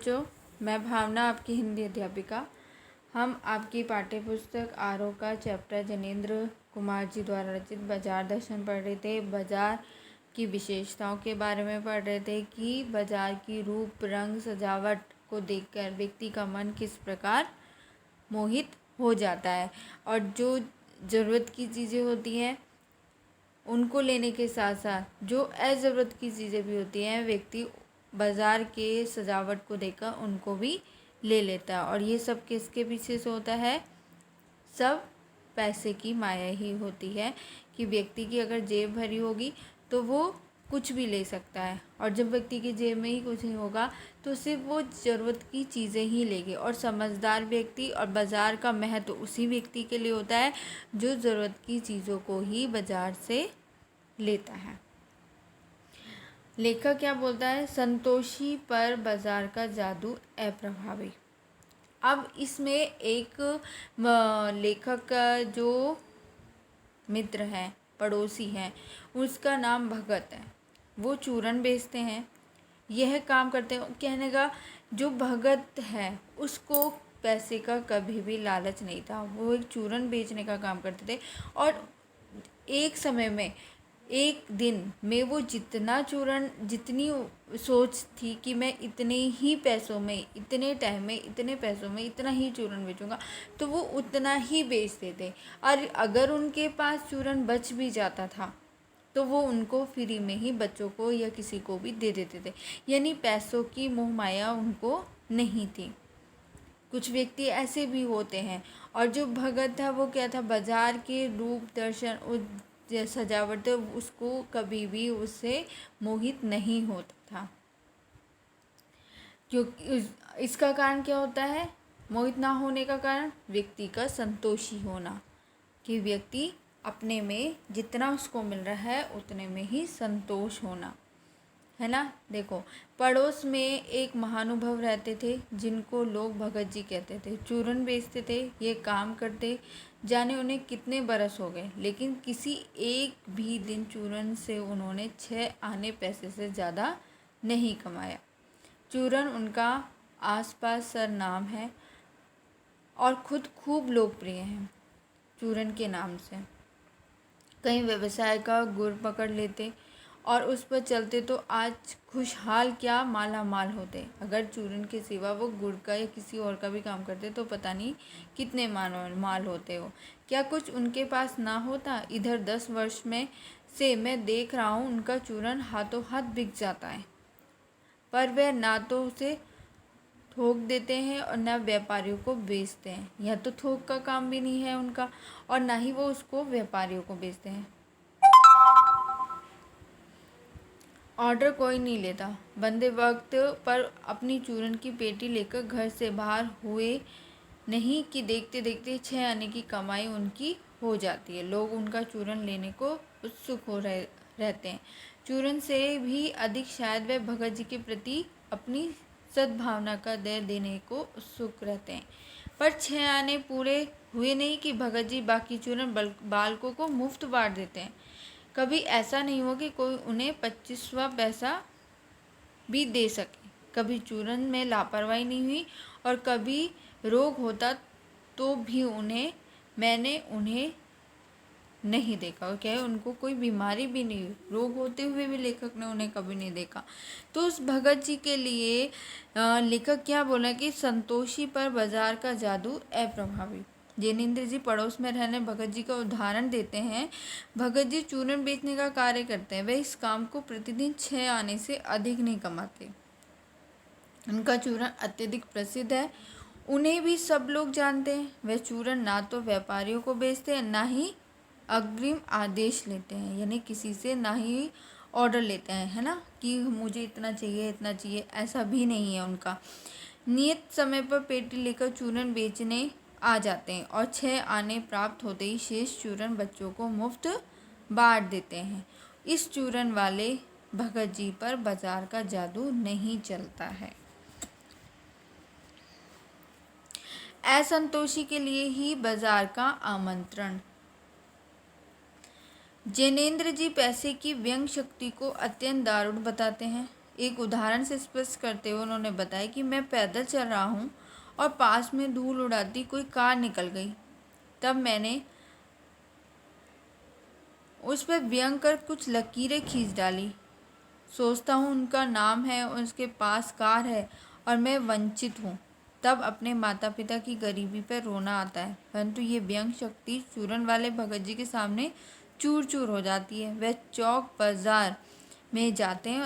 बच्चों, मैं भावना आपकी हिंदी अध्यापिका। हम आपकी पाठ्य पुस्तक आरोह का चैप्टर जैनेंद्र कुमार जी द्वारा रचित बाजार दर्शन पढ़ रहे थे। बाजार की विशेषताओं के बारे में पढ़ रहे थे कि बाजार की रूप रंग सजावट को देखकर व्यक्ति का मन किस प्रकार मोहित हो जाता है और जो ज़रूरत की चीज़ें होती हैं उनको लेने के साथ साथ जो अज़रूरत की चीज़ें भी होती हैं व्यक्ति बाज़ार के सजावट को देखकर उनको भी ले लेता है। और ये सब किसके पीछे से होता है? सब पैसे की माया ही होती है कि व्यक्ति की अगर जेब भरी होगी तो वो कुछ भी ले सकता है, और जब व्यक्ति की जेब में ही कुछ नहीं होगा तो सिर्फ वो ज़रूरत की चीज़ें ही लेंगे। और समझदार व्यक्ति और बाज़ार का महत्व उसी व्यक्ति के लिए होता है जो ज़रूरत की चीज़ों को ही बाज़ार से लेता है। लेखक क्या बोलता है? संतोषी पर बाजार का जादू अप्रभावी। अब इसमें एक लेखक का जो मित्र है, पड़ोसी है, उसका नाम भगत है। वो चूरन बेचते हैं, यह काम करते हैं। कहने का जो भगत है उसको पैसे का कभी भी लालच नहीं था। वो एक चूरन बेचने का काम करते थे और एक समय में एक दिन में वो जितनी सोच थी कि मैं इतने ही पैसों में इतने टाइम में इतने पैसों में इतना ही चूरन बेचूंगा, तो वो उतना ही बेचते थे। और अगर उनके पास चूरन बच भी जाता था तो वो उनको फ्री में ही बच्चों को या किसी को भी दे देते थे। यानी पैसों की मोह माया उनको नहीं थी। कुछ व्यक्ति ऐसे भी होते हैं। और जो भगत था वो क्या था? बाजार के रूप दर्शन सजावट उसको कभी भी उससे मोहित नहीं होता था। क्योंकि इसका कारण क्या होता है? मोहित ना होने का कारण व्यक्ति का संतोषी होना, कि व्यक्ति अपने में जितना उसको मिल रहा है उतने में ही संतोष होना, है ना। देखो, पड़ोस में एक महानुभव रहते थे जिनको लोग भगत जी कहते थे। चूरन बेचते थे, ये काम करते जाने उन्हें कितने बरस हो गए, लेकिन किसी एक भी दिन चूरन से उन्होंने 6 आने पैसे से ज़्यादा नहीं कमाया। चूरन उनका आसपास सरनाम है और खुद खूब लोकप्रिय हैं चूरन के नाम से। कई व्यवसाय का गुर पकड़ लेते और उस पर चलते तो आज खुशहाल क्या माला माल होते। अगर चूरन के सिवा वो गुड़ का या किसी और का भी काम करते तो पता नहीं कितने माल होते हो। क्या कुछ उनके पास ना होता? इधर 10 वर्ष में से मैं देख रहा हूँ उनका चूरन हाथों हाथ बिक जाता है, पर वह ना तो उसे थोक देते हैं और ना व्यापारियों को बेचते हैं। यह तो थोक का काम भी नहीं है उनका, और ना ही वो उसको व्यापारियों को बेचते हैं। ऑर्डर कोई नहीं लेता। बंदे वक्त पर अपनी चूरन की पेटी लेकर घर से बाहर हुए नहीं कि देखते देखते 6 आने की कमाई उनकी हो जाती है। लोग उनका चूरन लेने को उत्सुक रहते हैं। चूरन से भी अधिक शायद वे भगत जी के प्रति अपनी सद्भावना का दया देने को उत्सुक रहते हैं। पर 6 आने पूरे हुए नहीं कि भगत जी बाकी चूरन बालकों को मुफ्त बांट देते हैं। कभी ऐसा नहीं हो कि कोई उन्हें 25वां पैसा भी दे सके। कभी चूरन में लापरवाही नहीं हुई, और कभी रोग होता तो भी मैंने उन्हें नहीं देखा। और क्या है, उनको कोई बीमारी भी नहीं हुई, रोग होते हुए भी लेखक ने उन्हें कभी नहीं देखा। तो उस भगत जी के लिए लेखक क्या बोला कि संतोषी पर बाजार का जादू अप्रभावी। जैनेंद्र जी पड़ोस में रहने भगत जी का उदाहरण देते हैं। भगत जी चूरन बेचने का कार्य करते हैं। वे इस काम को प्रतिदिन 6 आने से अधिक नहीं कमाते। उनका चूरन अत्यधिक प्रसिद्ध है, उन्हें भी सब लोग जानते हैं। वे चूरन ना तो व्यापारियों को बेचते हैं, ना ही अग्रिम आदेश लेते हैं, यानी किसी से ना ही ऑर्डर लेते हैं, है ना, कि मुझे इतना चाहिए, ऐसा भी नहीं है उनका। नियत समय पर पेटी लेकर चूरन बेचने आ जाते हैं और 6 आने प्राप्त होते ही शेष चूरन बच्चों को मुफ्त बांट देते हैं। इस चूरन वाले भगत जी पर बाजार का जादू नहीं चलता है। असंतोषी के लिए ही बाजार का आमंत्रण। जैनेंद्र जी पैसे की व्यंग शक्ति को अत्यंत दारुण बताते हैं। एक उदाहरण से स्पष्ट करते हुए उन्होंने बताया कि मैं पैदल चल रहा हूँ और पास में धूल उड़ाती कोई कार निकल गई। तब मैंने उस पर व्यंग कर कुछ लकीरें खींच डाली। सोचता हूँ उनका नाम है, उसके पास कार है और मैं वंचित हूँ। तब अपने माता पिता की गरीबी पर रोना आता है। परंतु ये व्यंग शक्ति चूरन वाले भगत जी के सामने चूर चूर हो जाती है। वह चौक बाजार में जाते हैं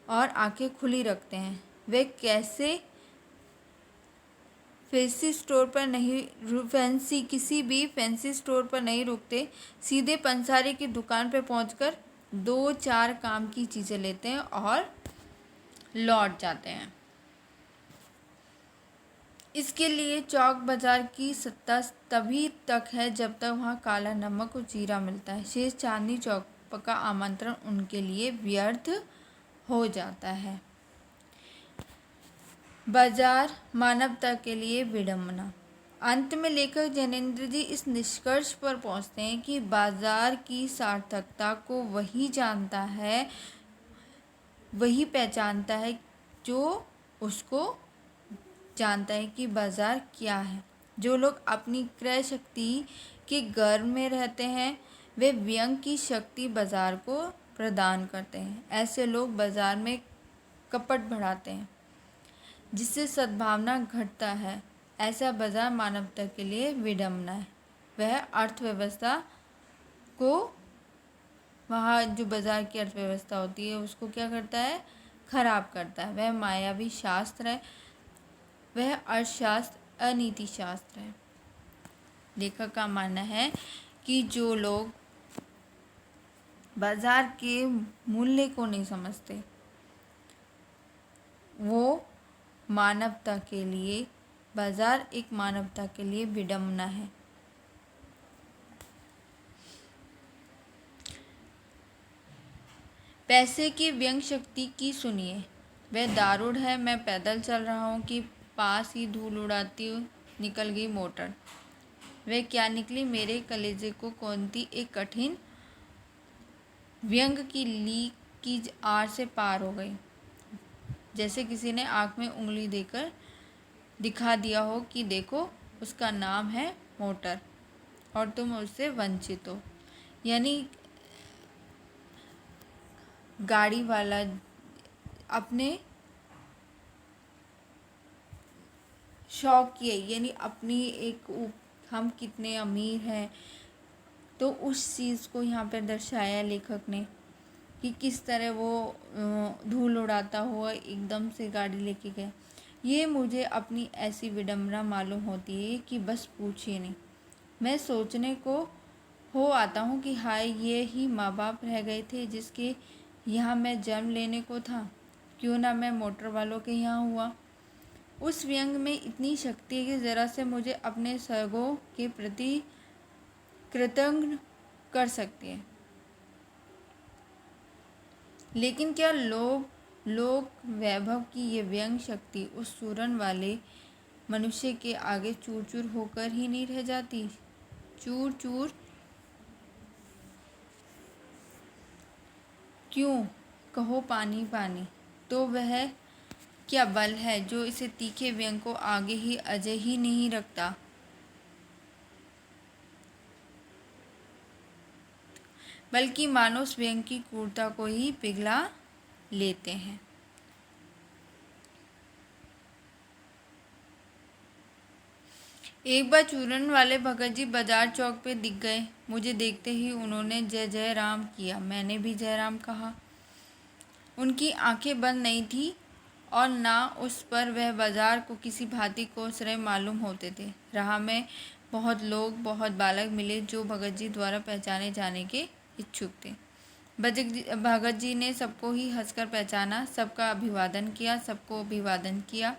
और आंखें खुली रखते हैं। वे कैसे किसी भी फैंसी स्टोर पर नहीं रुकते, सीधे पंसारी की दुकान पर पहुंचकर 2-4 काम की चीज़ें लेते हैं और लौट जाते हैं। इसके लिए चौक बाजार की सत्ता तभी तक है जब तक वहाँ काला नमक और जीरा मिलता है। शेष चांदनी चौक का आमंत्रण उनके लिए व्यर्थ हो जाता है। बाजार मानवता के लिए विडंबना। अंत में लेखक जैनेंद्र जी इस निष्कर्ष पर पहुंचते हैं कि बाजार की सार्थकता को वही पहचानता है जो उसको जानता है कि बाजार क्या है। जो लोग अपनी क्रय शक्ति के गर्व में रहते हैं, वे व्यंग की शक्ति बाजार को प्रदान करते हैं। ऐसे लोग बाजार में कपट बढ़ाते हैं, जिससे सद्भावना घटता है। ऐसा बाजार मानवता के लिए विडंबना है। वह अर्थव्यवस्था को, वहाँ जो बाजार की अर्थव्यवस्था होती है उसको क्या करता है, खराब करता है। वह मायावी शास्त्र है, वह अर्थशास्त्र अनीति शास्त्र है। लेखक का मानना है कि जो लोग बाजार के मूल्य को नहीं समझते, वो बाजार एक मानवता के लिए विडंबना है। पैसे की व्यंग शक्ति की सुनिए। वह दारुण है। मैं पैदल चल रहा हूँ कि पास ही धूल उड़ाती निकल गई मोटर। वह क्या निकली, मेरे कलेजे को कौनती एक कठिन व्यंग की लीक की आड़ से पार हो गई। जैसे किसी ने आँख में उंगली देकर दिखा दिया हो कि देखो, उसका नाम है मोटर और तुम उससे वंचित हो। यानी गाड़ी वाला अपने शौक की, यानी अपनी हम कितने अमीर हैं, तो उस चीज़ को यहाँ पर दर्शाया लेखक ने कि किस तरह वो धूल उड़ाता हुआ एकदम से गाड़ी लेके गया। ये मुझे अपनी ऐसी विडंबना मालूम होती है कि बस पूछिए नहीं। मैं सोचने को हो आता हूँ कि हाय, ये ही माँ बाप रह गए थे जिसके यहाँ मैं जन्म लेने को था। क्यों ना मैं मोटर वालों के यहाँ हुआ। उस व्यंग में इतनी शक्ति है कि ज़रा से मुझे अपने सर्गों के प्रति कृतज्ञ कर सकती है। लेकिन क्या लोक वैभव की ये व्यंग शक्ति उस चूरन वाले मनुष्य के आगे चूर चूर होकर ही नहीं रह जाती? चूर चूर क्यों कहो पानी पानी, तो वह क्या बल है जो इसे तीखे व्यंग को आगे ही अजय ही नहीं रखता, बल्कि मानो स्वयं की क्रूरता को ही पिघला लेते हैं। एक बार चूरन वाले भगत जी बाजार चौक पे दिख गए। मुझे देखते ही उन्होंने जय जय राम किया। मैंने भी जय राम कहा। उनकी आंखें बंद नहीं थी और ना उस पर वह बाजार को किसी भांति कोस रहे मालूम होते थे। राह में बहुत लोग, बहुत बालक मिले जो भगत जी द्वारा पहचाने जाने के इच्छुक थे। भगत जी ने सबको ही हंसकर पहचाना, सबका अभिवादन किया।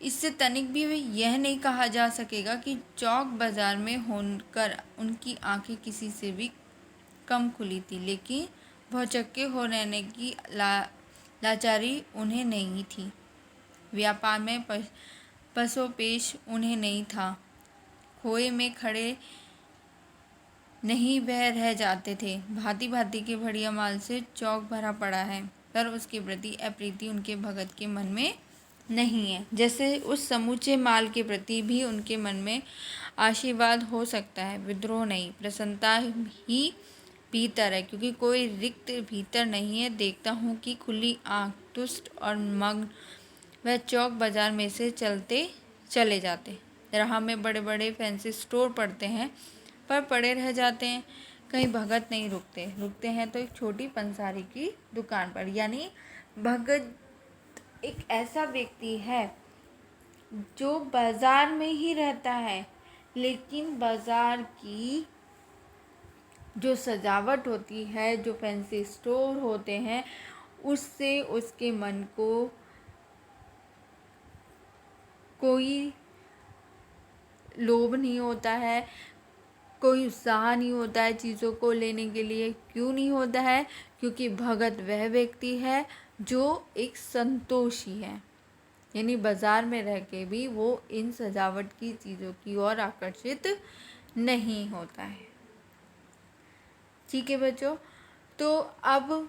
इससे तनिक भी यह नहीं कहा जा सकेगा कि चौक बाजार में होकर उनकी आंखें किसी से भी कम खुली थी, लेकिन भौचक्के हो रहने की लाचारी उन्हें नहीं थी। व्यापार में पसोपेश उन्हें नहीं था। खोए में खड़े नहीं वह रह जाते थे। भांति भांति के बढ़िया माल से चौक भरा पड़ा है। पर उसके प्रति अप्रीति उनके भगत के मन में नहीं है। जैसे उस समूचे माल के प्रति भी उनके मन में आशीर्वाद हो सकता है, विद्रोह नहीं, प्रसन्नता ही भीतर है, क्योंकि कोई रिक्त भीतर नहीं है। देखता हूँ कि खुली आँख, तुष्ट और मग्न वह चौक बाजार में से चलते चले जाते। राह में बड़े बड़े फैंसी स्टोर पड़ते हैं, पर पड़े रह जाते हैं। कहीं भगत नहीं रुकते हैं तो एक छोटी पंसारी की दुकान पर। यानी भगत एक ऐसा व्यक्ति है जो बाजार में ही रहता है, लेकिन बाजार की जो सजावट होती है, जो फैंसी स्टोर होते हैं, उससे उसके मन को कोई लोभ नहीं होता है, कोई उत्साह नहीं होता है चीज़ों को लेने के लिए। क्यों नहीं होता है? क्योंकि भगत वह व्यक्ति है जो एक संतोषी है, यानी बाजार में रह के भी वो इन सजावट की चीज़ों की ओर आकर्षित नहीं होता है। ठीक है बच्चों, तो अब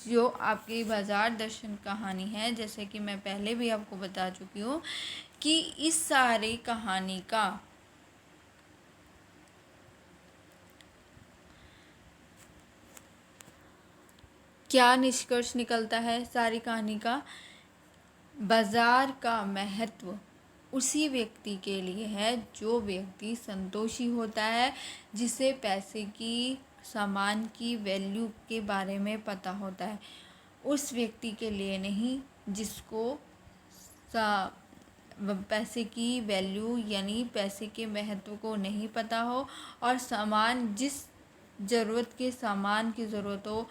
जो आपकी बाजार दर्शन कहानी है, जैसे कि मैं पहले भी आपको बता चुकी हूँ कि इस सारी कहानी का क्या निष्कर्ष निकलता है सारी कहानी का? बाजार का महत्व उसी व्यक्ति के लिए है जो व्यक्ति संतोषी होता है, जिसे पैसे की, सामान की वैल्यू के बारे में पता होता है। उस व्यक्ति के लिए नहीं जिसको पैसे की वैल्यू यानी पैसे के महत्व को नहीं पता हो, और सामान, जिस ज़रूरत के सामान की ज़रूरत हो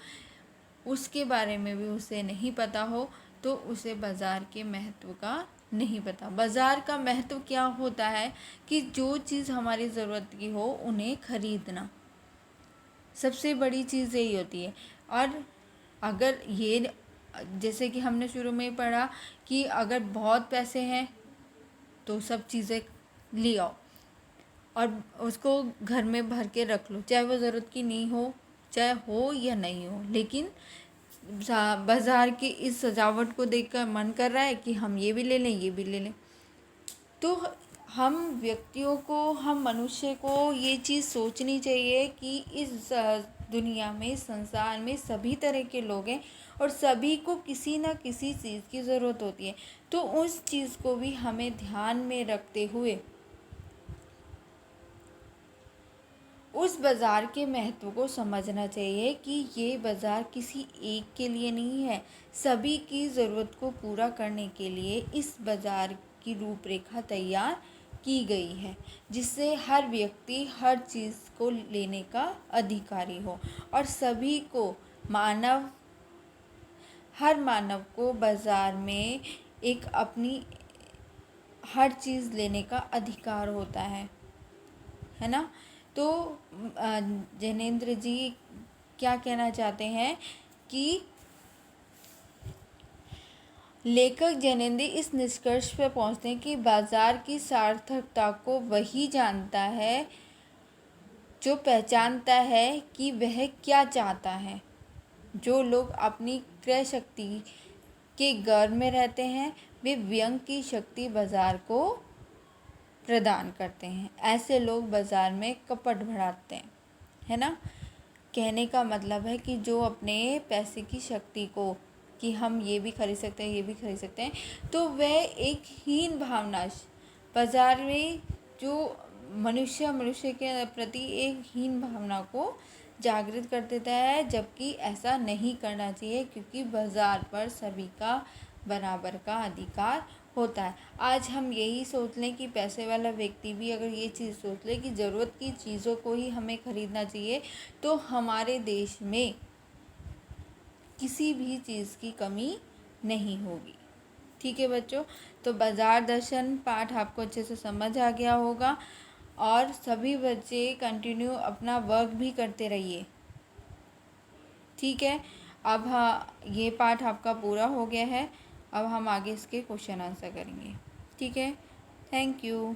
उसके बारे में भी उसे नहीं पता हो, तो उसे बाज़ार के महत्व का नहीं पता। बाज़ार का महत्व क्या होता है कि जो चीज़ हमारी ज़रूरत की हो उन्हें खरीदना, सबसे बड़ी चीज़ यही होती है। और अगर ये, जैसे कि हमने शुरू में पढ़ा कि अगर बहुत पैसे हैं तो सब चीज़ें ले आओ और उसको घर में भर के रख लो, चाहे वो ज़रूरत की नहीं हो, चाहे हो या नहीं हो। लेकिन बाज़ार की इस सजावट को देखकर मन कर रहा है कि हम ये भी ले लें, ये भी ले लें। तो हम व्यक्तियों को, हम मनुष्य को ये चीज़ सोचनी चाहिए कि इस दुनिया में, संसार में सभी तरह के लोग हैं और सभी को किसी न किसी चीज़ की ज़रूरत होती है। तो उस चीज़ को भी हमें ध्यान में रखते हुए उस बाज़ार के महत्व को समझना चाहिए कि ये बाज़ार किसी एक के लिए नहीं है, सभी की ज़रूरत को पूरा करने के लिए इस बाज़ार की रूपरेखा तैयार की गई है, जिससे हर व्यक्ति हर चीज़ को लेने का अधिकारी हो और सभी को, हर मानव को बाज़ार में एक अपनी हर चीज़ लेने का अधिकार होता है ना। तो जैनेंद्र जी क्या कहना चाहते हैं कि लेखक जैनेंद्र इस निष्कर्ष पर पहुंचते हैं कि बाजार की सार्थकता को वही जानता है जो पहचानता है कि वह क्या चाहता है। जो लोग अपनी क्रय शक्ति के गर्व में रहते हैं, वे व्यंग की शक्ति बाजार को प्रदान करते हैं। ऐसे लोग बाज़ार में कपट बढ़ाते हैं, है ना। कहने का मतलब है कि जो अपने पैसे की शक्ति को, कि हम ये भी खरीद सकते हैं, ये भी खरीद सकते हैं, तो वह एक हीन भावना बाज़ार में जो मनुष्य के प्रति एक हीन भावना को जागृत कर देता है, जबकि ऐसा नहीं करना चाहिए, क्योंकि बाज़ार पर सभी का बराबर का अधिकार होता है। आज हम यही सोच लें कि पैसे वाला व्यक्ति भी अगर ये चीज़ सोच ले कि ज़रूरत की चीज़ों को ही हमें ख़रीदना चाहिए, तो हमारे देश में किसी भी चीज़ की कमी नहीं होगी। ठीक है बच्चों, तो बाज़ार दर्शन पाठ आपको अच्छे से समझ आ गया होगा और सभी बच्चे कंटिन्यू अपना वर्क भी करते रहिए। ठीक है, अब ये पाठ आपका पूरा हो गया है। अब हम आगे इसके क्वेश्चन आंसर करेंगे। ठीक है, थैंक यू।